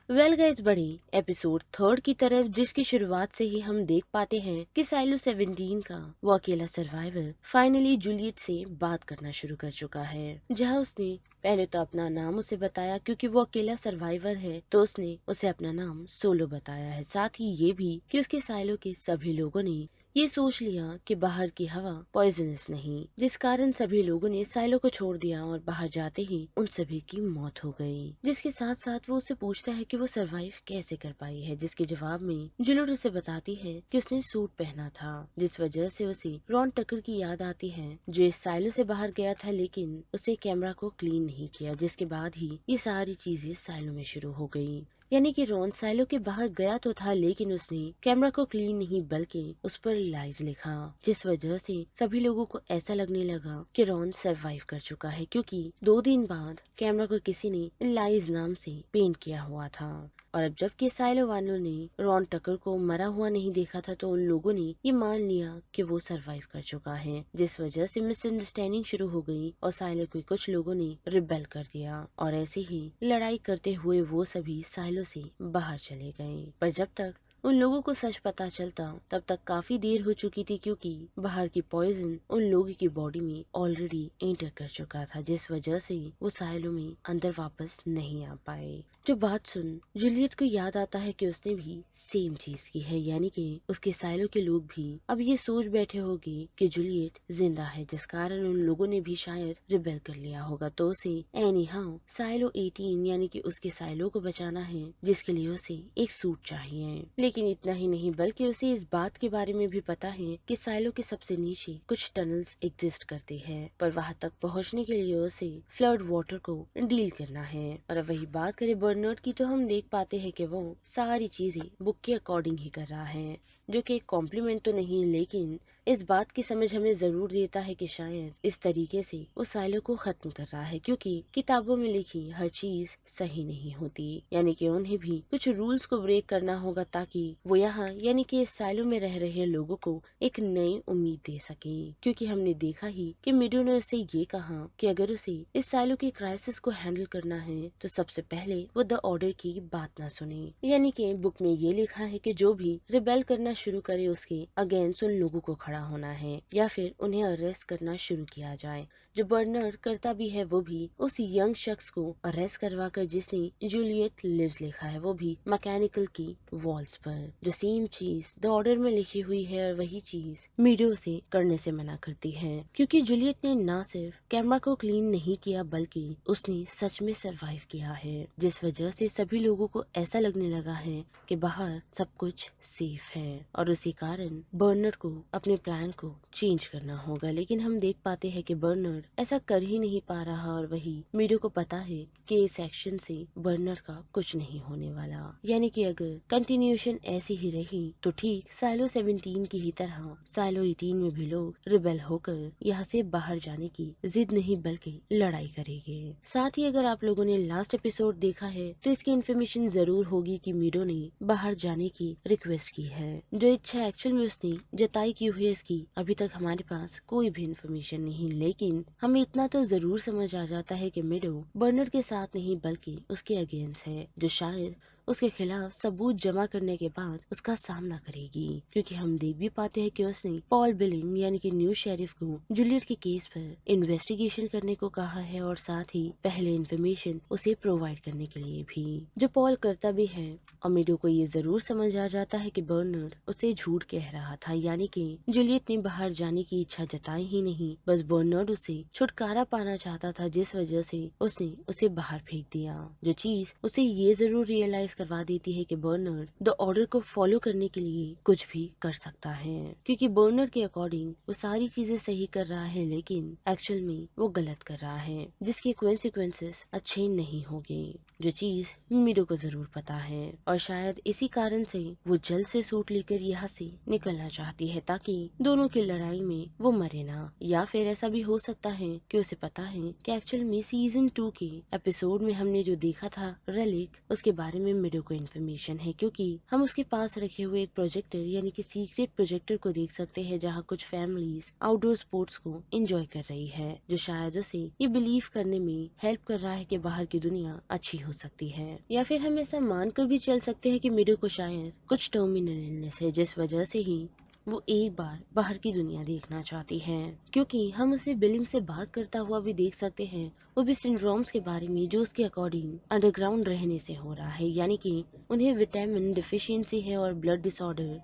Well guys बढ़ी episode third की तरफ, जिसकी शुरुआत से ही हम देख पाते हैं कि साइलो 17 का वो अकेला सर्वाइवर फाइनली जूलियट से बात करना शुरू कर चुका है। जहां उसने पहले तो अपना नाम उसे बताया, क्योंकि वो अकेला सर्वाइवर है तो उसने उसे अपना नाम सोलो बताया है। साथ ही ये भी कि उसके साइलो के सभी लोगों ने ये सोच लिया कि बाहर की हवा पॉइजनस नहीं, जिस कारण सभी लोगों ने साइलो को छोड़ दिया और बाहर जाते ही उन सभी की मौत हो गई। जिसके साथ साथ वो उससे पूछता है कि वो सरवाइव कैसे कर पाई है, जिसके जवाब में जूलियट उसे बताती है कि उसने सूट पहना था, जिस वजह से उसे रॉन टकर की याद आती है, जो इस साइलो से बाहर गया था लेकिन उसे कैमरा को क्लीन नहीं किया। जिसके बाद ही ये सारी चीजें साइलो में शुरू हो गई। यानी कि रॉन साइलो के बाहर गया तो था लेकिन उसने कैमरा को क्लीन नहीं बल्कि उस पर लाइज लिखा, जिस वजह से सभी लोगों को ऐसा लगने लगा कि रॉन सरवाइव कर चुका है, क्योंकि 2 दिन बाद कैमरा को किसी ने लाइज नाम से पेंट किया हुआ था। और अब जबकि साइलो वालों ने रॉन टकर को मरा हुआ नहीं देखा था तो उन लोगों ने ये मान लिया कि वो सरवाइव कर चुका है, जिस वजह से मिसअंडरस्टैंडिंग शुरू हो गई और साइलो के कुछ लोगों ने रिबेल कर दिया और ऐसे ही लड़ाई करते हुए वो सभी साइलो से बाहर चले गए। पर जब तक उन लोगों को सच पता चलता तब तक काफी देर हो चुकी थी, क्योंकि बाहर की पॉइजन उन लोगों की बॉडी में ऑलरेडी एंटर कर चुका था, जिस वजह से वो साइलो में अंदर वापस नहीं आ पाए। जो बात सुन जूलियट को याद आता है कि उसने भी सेम चीज की है, यानी कि उसके साइलो के लोग भी अब ये सोच बैठे होंगे कि जूलियट जिंदा है, जिस कारण उन लोगों ने भी शायद रिबेल कर लिया होगा। तो उसे एनी हाउ साइलो 18 यानी कि उसके साइलो को बचाना है, जिसके लिए उसे एक सूट चाहिए। लेकिन इतना ही नहीं बल्कि उसे इस बात के बारे में भी पता है कि साइलो के सबसे नीचे कुछ टनल्स एग्जिस्ट करते हैं, पर वहां तक पहुंचने के लिए उसे फ्लड वाटर को डील करना है। और अब वही बात करें बर्नर्ड की, तो हम देख पाते हैं कि वो सारी चीजें बुक के अकॉर्डिंग ही कर रहा है, जो कि एक कॉम्प्लीमेंट तो नहीं लेकिन इस बात की समझ हमें जरूर देता है कि शायद इस तरीके से वो साइलो को खत्म कर रहा है, क्योंकि किताबों में लिखी हर चीज सही नहीं होती। यानी कि उन्हें भी कुछ रूल्स को ब्रेक करना होगा ताकि वो यहाँ यानी कि इस साइलो में रह रहे लोगों को एक नई उम्मीद दे सके। क्योंकि हमने देखा ही कि मिडो ने उसे ये कहा कि अगर उसे इस साइलो की क्राइसिस को हैंडल करना है तो सबसे पहले वो द ऑर्डर की बात ना सुने। यानी कि बुक में ये लिखा है कि जो भी रिबेल करना शुरू करे उसके अगेंस्ट उन लोगों को खड़ा होना है या फिर उन्हें अरेस्ट करना शुरू किया जाए। जो बर्नर्ड करता भी है वो भी उस यंग शख्स को अरेस्ट करवा कर जिसने जूलियट लिव्स लिखा है, वो भी मैकेनिकल की वॉल्स पर। जो सेम चीज द ऑर्डर में लिखी हुई है और वही चीज मीडियो से करने से मना करती है, क्योंकि जूलियट ने ना सिर्फ कैमरा को क्लीन नहीं किया बल्कि उसने सच में सरवाइव किया है, जिस वजह से सभी लोगों को ऐसा लगने लगा है कि बाहर सब कुछ सेफ है और उसी कारण बर्नर्ड को अपने प्लान को चेंज करना होगा। लेकिन हम देख पाते हैं कि बर्नर्ड ऐसा कर ही नहीं पा रहा और वही मीडियो को पता है कि इस एक्शन से बर्नर्ड का कुछ नहीं होने वाला। यानी कि अगर कंटिन्यूएशन ऐसी ही रही तो ठीक साइलो 17 की ही तरह साइलो 18 में भी लोग रिबेल होकर यहाँ से बाहर जाने की जिद नहीं बल्कि लड़ाई करेंगे। साथ ही अगर आप लोगों ने लास्ट एपिसोड देखा है तो इसकी इन्फॉर्मेशन जरूर होगी कि मीडो ने बाहर जाने की रिक्वेस्ट की है। जो इच्छा एक्चुअल में उसने जताई की हुई है इसकी अभी तक हमारे पास कोई भी इन्फॉर्मेशन नहीं, लेकिन हमें इतना तो जरूर समझ आ जाता है कि मीडो बर्नर्ड के साथ नहीं बल्कि उसके अगेंस्ट है, जो शायद उसके खिलाफ सबूत जमा करने के बाद उसका सामना करेगी। क्योंकि हम देख भी पाते हैं कि उसने पॉल बिलिंग यानी कि न्यू शेरिफ को जूलियट के केस पर इन्वेस्टिगेशन करने को कहा है और साथ ही पहले इन्फॉर्मेशन उसे प्रोवाइड करने के लिए भी, जो पॉल करता भी है। और मीडो को ये जरूर समझ आ जाता है कि बर्नर्ड उसे झूठ कह रहा था, यानी कि जूलियट ने बाहर जाने की इच्छा जताई ही नहीं, बस बर्नर्ड उसे छुटकारा पाना चाहता था, जिस वजह से उसने उसे बाहर फेंक दिया। जो चीज उसे ये जरूर रियलाइज करवा देती है कि बर्नर्ड द ऑर्डर को फॉलो करने के लिए कुछ भी कर सकता है, क्योंकि बर्नर्ड के अकॉर्डिंग वो सारी चीजें सही कर रहा है लेकिन एक्चुअल में वो गलत कर रहा है, जिसके कॉन्सिक्वेंसेस अच्छे नहीं होंगे। जो चीज मीडो को जरूर पता है और शायद इसी कारण से वो जल्द से सूट लेकर यहाँ से निकलना चाहती है ताकि दोनों की लड़ाई में वो मरे ना। या फिर ऐसा भी हो सकता है कि उसे पता है कि एक्चुअल में सीजन 2 के एपिसोड में हमने जो देखा था रेलिक, उसके बारे में मिडो को इन्फॉर्मेशन है, क्योंकि हम उसके पास रखे हुए एक प्रोजेक्टर यानी कि सीक्रेट प्रोजेक्टर को देख सकते हैं जहाँ कुछ फैमिलीज आउटडोर स्पोर्ट्स को एंजॉय कर रही है, जो शायद उसे ये बिलीव करने में हेल्प कर रहा है कि बाहर की दुनिया अच्छी हो सकती है। या फिर हम ऐसा मानकर भी चल सकते हैं कि मिडो को शायद कुछ टर्मिनल इलनेस है, जिस वजह से ही वो एक बार बाहर की दुनिया देखना चाहती है, क्योंकि हम उसे बिलिंग से बात करता हुआ भी देख सकते हैं, वो भी सिंड्रोम्स के बारे में जो उसके अकॉर्डिंग अंडरग्राउंड रहने से हो रहा है, यानी कि उन्हें विटामिन डिफिशियंसी है और ब्लड डिसऑर्डर,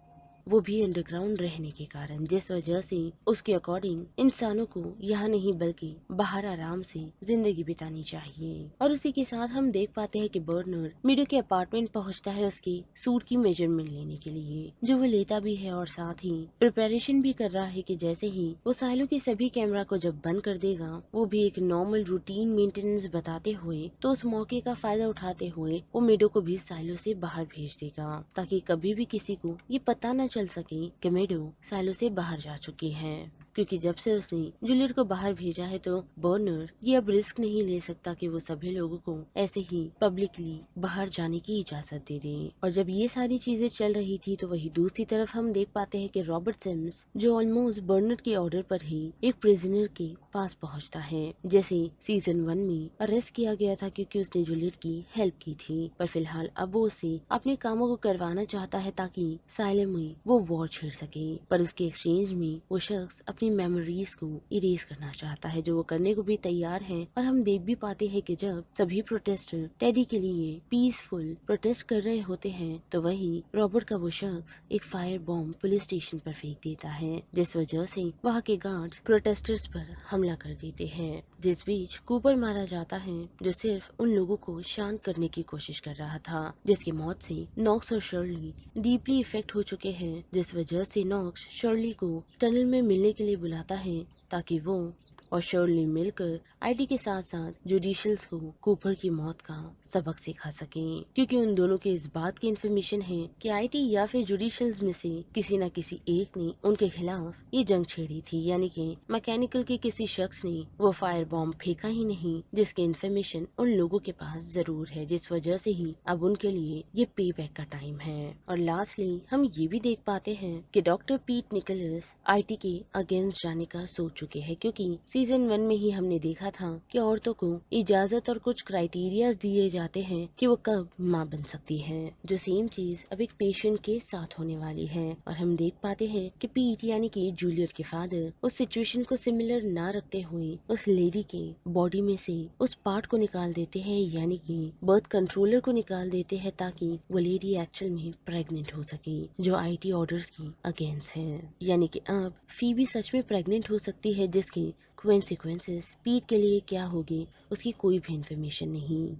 वो भी अंडरग्राउंड रहने के कारण, जिस वजह से उसके अकॉर्डिंग इंसानों को यहाँ नहीं बल्कि बाहर आराम से जिंदगी बितानी चाहिए। और उसी के साथ हम देख पाते हैं कि बर्नर मिडो के अपार्टमेंट पहुँचता है उसके सूट की मेजरमेंट लेने के लिए, जो वो लेता भी है और साथ ही प्रिपरेशन भी कर रहा है कि जैसे ही वो साइलो के सभी कैमरा को जब बंद कर देगा, वो भी एक नॉर्मल रूटीन मेंटेनेंस बताते हुए, तो उस मौके का फायदा उठाते हुए वो मिडो को भी साइलो से बाहर भेज देगा, ताकि कभी भी किसी को ये पता न चल सके कि मिडो साइलो से बाहर जा चुकी है। क्योंकि जब से उसने जूलियट को बाहर भेजा है तो बर्नर ये अब रिस्क नहीं ले सकता कि वो सभी लोगों को ऐसे ही पब्लिकली बाहर जाने की इजाजत दे दे। और जब ये सारी चीजें चल रही थी तो वही दूसरी तरफ हम देख पाते हैं कि रॉबर्ट सिम्स, जो ऑलमोस्ट बर्नर के ऑर्डर पर ही एक प्रिजनर के पास पहुंचता है, जैसे सीजन 1 में अरेस्ट किया गया था क्योंकि उसने जूलियट की हेल्प की थी, पर फिलहाल अब वो उसे अपने कामों को करवाना चाहता है ताकि साइलम में वो वॉर छेड़ सके। पर उसके एक्सचेंज में वो शख्स अपनी मेमोरीज को इरेज करना चाहता है, जो वो करने को भी तैयार है। और हम देख भी पाते हैं कि जब सभी प्रोटेस्टर टेडी के लिए पीसफुल प्रोटेस्ट कर रहे होते हैं तो वही रॉबर्ट का वो शख्स एक फायर बॉम्ब पुलिस स्टेशन पर फेंक देता है, जिस वजह से वहाँ के गार्ड्स प्रोटेस्टर्स पर हमला कर देते हैं। जिस बीच कूपर मारा जाता है, जो सिर्फ उन लोगों को शांत करने की कोशिश कर रहा था, जिसकी मौत से नॉक्स और शर्ली डीपली इफेक्ट हो चुके हैं, जिस वजह से नॉक्स शर्ली को टनल में मिलने के लिए बुलाता है ताकि वो और शर्ली मिलकर आईटी के साथ साथ जुडिशियल्स को कूपर की मौत का सबक सिखा सकें, क्योंकि उन दोनों के इस बात की इन्फॉर्मेशन है कि आईटी या फिर जुडिशियल्स में से किसी न किसी एक ने उनके खिलाफ ये जंग छेड़ी थी, यानी कि मैकेनिकल के किसी शख्स ने वो फायर बॉम्ब फेंका ही नहीं, जिसकी इन्फॉर्मेशन उन लोगों के पास जरूर है, जिस वजह से ही अब उनके लिए ये पे बैक का टाइम है। और लास्टली हम ये भी देख पाते हैं कि डॉक्टर पीट निकोलस आईटी के अगेंस्ट जाने का सोच चुके हैं, क्योंकि सीजन 1 में ही हमने देखा था कि औरतों को इजाजत और कुछ क्राइटेरियाज दिए जाते हैं कि वो कब माँ बन सकती है, जो सेम चीज अब एक पेशेंट के साथ होने वाली है। और हम देख पाते हैं कि पीट यानी कि जूलियट के फादर उस सिचुएशन को सिमिलर ना रखते हुए उस लेडी के बॉडी में से उस पार्ट को निकाल देते हैं, यानी कि बर्थ कंट्रोलर को निकाल देते हैं, ताकि वो लेडी एक्चुअल में प्रेग्नेंट हो सके, जो आईटी ऑर्डर्स की अगेंस्ट है। यानी कि अब फीबी सच में प्रेग्नेंट हो सकती है, जिसकी कॉन्सिक्वेंसेस पीट के लिए क्या होगी उसकी कोई भी इन्फॉर्मेशन नहीं।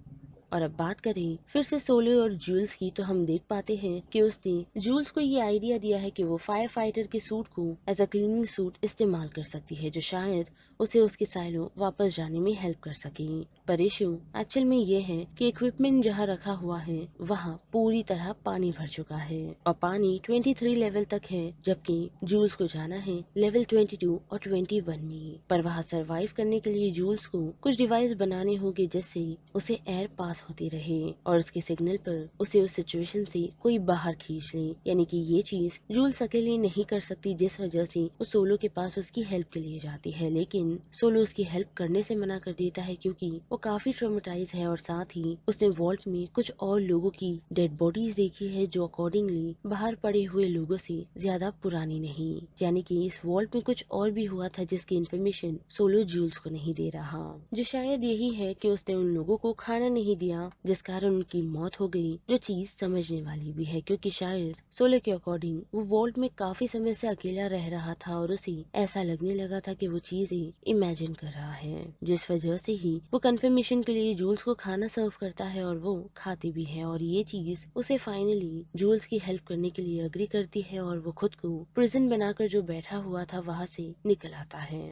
और अब बात करें फिर से सोलो और जूल्स की, तो हम देख पाते हैं कि उसने जूल्स को ये आइडिया दिया है कि वो फायर फाइटर के सूट को एज अ क्लीनिंग सूट इस्तेमाल कर सकती है, जो शायद उसे उसके साइलो वापस जाने में हेल्प कर सके। पर इशू एक्चुअल में ये है कि इक्विपमेंट जहाँ रखा हुआ है वहाँ पूरी तरह पानी भर चुका है और पानी 23 लेवल तक है, जबकि जूल्स को जाना है लेवल 22 और 21 में। पर वहाँ सरवाइव करने के लिए जूल्स को कुछ डिवाइस बनाने होंगे जिससे उसे एयर पास होती रहे और उसके सिग्नल पर उसे उस सिचुएशन से कोई बाहर खींच ले, यानी कि ये चीज जूल्स अकेले नहीं कर सकती, जिस वजह से वो सोलो के पास उसकी हेल्प के लिए जाती है। लेकिन सोलो उसकी हेल्प करने से मना कर देता है क्योंकि वो काफी ट्रॉमेटाइज है और साथ ही उसने वॉल्ट में कुछ और लोगों की डेड बॉडीज देखी है जो अकॉर्डिंगली बाहर पड़े हुए लोगों से ज्यादा पुरानी नहीं, यानी कि इस वॉल्ट में कुछ और भी हुआ था जिसकी इन्फॉर्मेशन सोलो जूल्स को नहीं दे रहा, जो शायद यही है कि उसने उन लोगों को खाना नहीं दिया जिस कारण उनकी मौत हो गई, जो चीज समझने वाली भी है क्योंकि शायद सोलो के अकॉर्डिंग वो वॉल्ट में काफी समय से अकेला रह रहा था और उसे ऐसा लगने लगा था कि वो चीजें इमेजिन कर रहा है, जिस वजह से ही वो कंफर्मेशन के लिए जूल्स को खाना सर्व करता है और वो खाती भी है और ये चीज उसे फाइनली जूल्स की हेल्प करने के लिए अग्री करती है और वो खुद को प्रिजन बनाकर जो बैठा हुआ था वहाँ से निकल आता है।